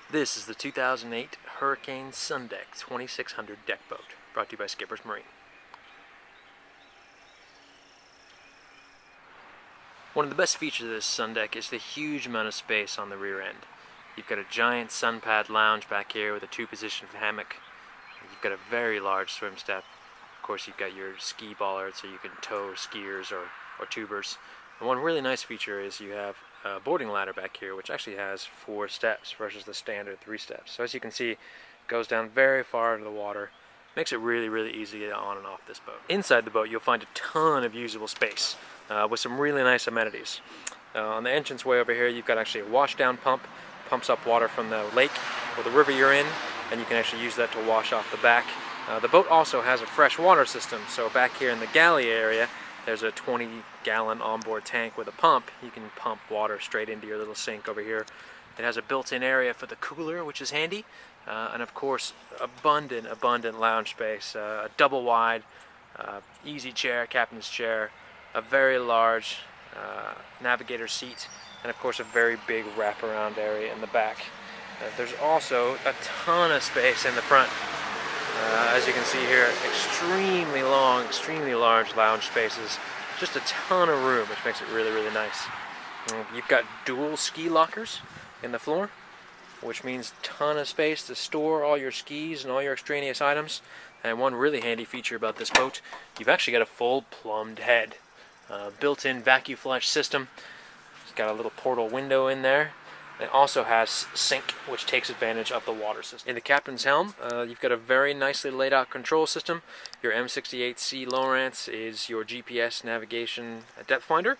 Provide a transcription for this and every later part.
This is the 2008 Hurricane Sundeck 2600 deck boat, brought to you by Skipper's Marine. One of the best features of this Sundeck is the huge amount of space on the rear end. You've got a giant sun pad lounge back here with a two-position hammock. You've got a very large swim step. Of course, you've got your ski bollard so you can tow skiers or tubers. And one really nice feature is you have a boarding ladder back here, which actually has 4 steps versus the standard 3 steps. So as you can see, it goes down very far into the water. Makes it really easy to get on and off this boat. Inside the boat, you'll find a ton of usable space with some really nice amenities. On the entranceway over here, you've got actually a washdown pump. Pumps up water from the lake or the river you're in, and you can actually use that to wash off the back. The boat also has a fresh water system, so back here in the galley area, there's a 20-gallon onboard tank with a pump. You can pump water straight into your little sink over here. It has a built-in area for the cooler, which is handy, and of course, abundant lounge space. A double-wide, easy chair, captain's chair, a very large navigator seat, and of course a very big wraparound area in the back. There's also a ton of space in the front. As you can see here, extremely long, extremely large lounge spaces. Just a ton of room, which makes it really nice. You've got dual ski lockers in the floor, which means a ton of space to store all your skis and all your extraneous items. And one really handy feature about this boat, you've actually got a full plumbed head. Built-in vacuum flush system. It's got a little portal window in there. It also has sink, which takes advantage of the water system. In the captain's helm, you've got a very nicely laid out control system. Your M68C Lowrance is your GPS navigation depth finder.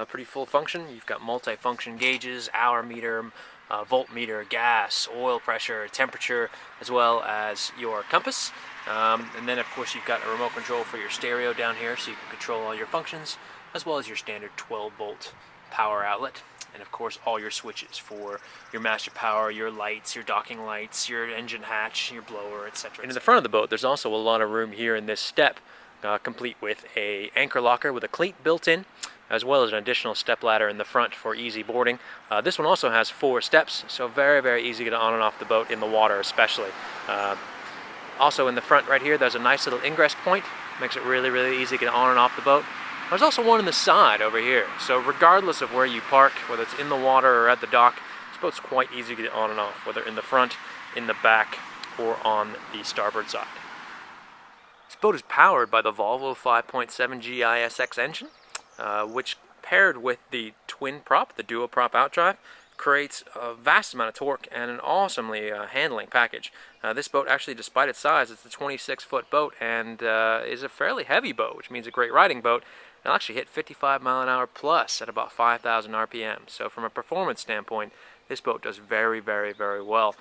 Pretty full function. You've got multi-function gauges, hour meter, voltmeter, gas, oil pressure, temperature, as well as your compass. And then of course you've got a remote control for your stereo down here, so you can control all your functions, as well as your standard 12-volt power outlet. And of course all your switches for your master power, your lights, your docking lights, your engine hatch, your blower, etc. And in the front of the boat there's also a lot of room here in this step, complete with a anchor locker with a cleat built in, as well as an additional step ladder in the front for easy boarding. This one also has 4 steps, so very easy to get on and off the boat in the water especially. Also in the front right here there's a nice little ingress point, makes it really easy to get on and off the boat. There's also one on the side over here, so regardless of where you park, whether it's in the water or at the dock, this boat's quite easy to get on and off, whether in the front, in the back, or on the starboard side. This boat is powered by the Volvo 5.7G ISX engine, which paired with the twin prop, the dual prop outdrive, creates a vast amount of torque and an awesomely handling package. This boat actually, despite its size, it's a 26-foot boat and is a fairly heavy boat, which means a great riding boat. It'll actually hit 55 mile an hour plus at about 5,000 RPM. So from a performance standpoint, this boat does very well.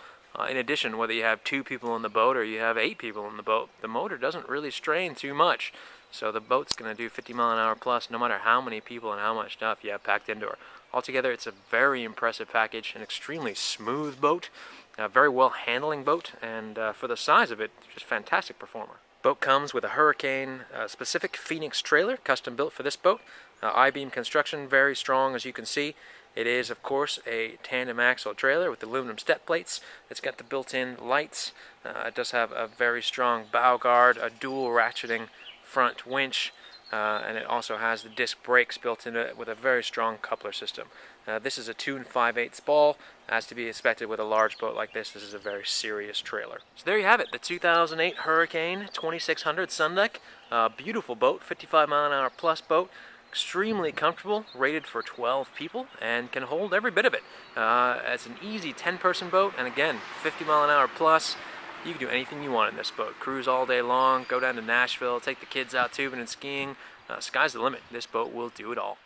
In addition, whether you have 2 people on the boat or you have 8 people on the boat, the motor doesn't really strain too much. So the boat's going to do 50 mile an hour plus no matter how many people and how much stuff you have packed into her. Altogether, it's a very impressive package, an extremely smooth boat, a very well handling boat, and for the size of it, just fantastic performer. Boat comes with a Hurricane specific Phoenix trailer, custom built for this boat. I-beam construction, very strong as you can see. It is of course a tandem axle trailer with aluminum step plates. It's got the built-in lights. It does have a very strong bow guard, a dual ratcheting front winch, and it also has the disc brakes built into it with a very strong coupler system. This is a 2 5/8 ball. As to be expected with a large boat like this, this is a very serious trailer. So there you have it, the 2008 Hurricane 2600 Sundeck. Beautiful boat, 55 mile an hour plus boat. Extremely comfortable, rated for 12 people, and can hold every bit of it. It's an easy 10-person boat, and again, 50 mile an hour plus. You can do anything you want in this boat. Cruise all day long, go down to Nashville, take the kids out tubing and skiing. Sky's the limit. This boat will do it all.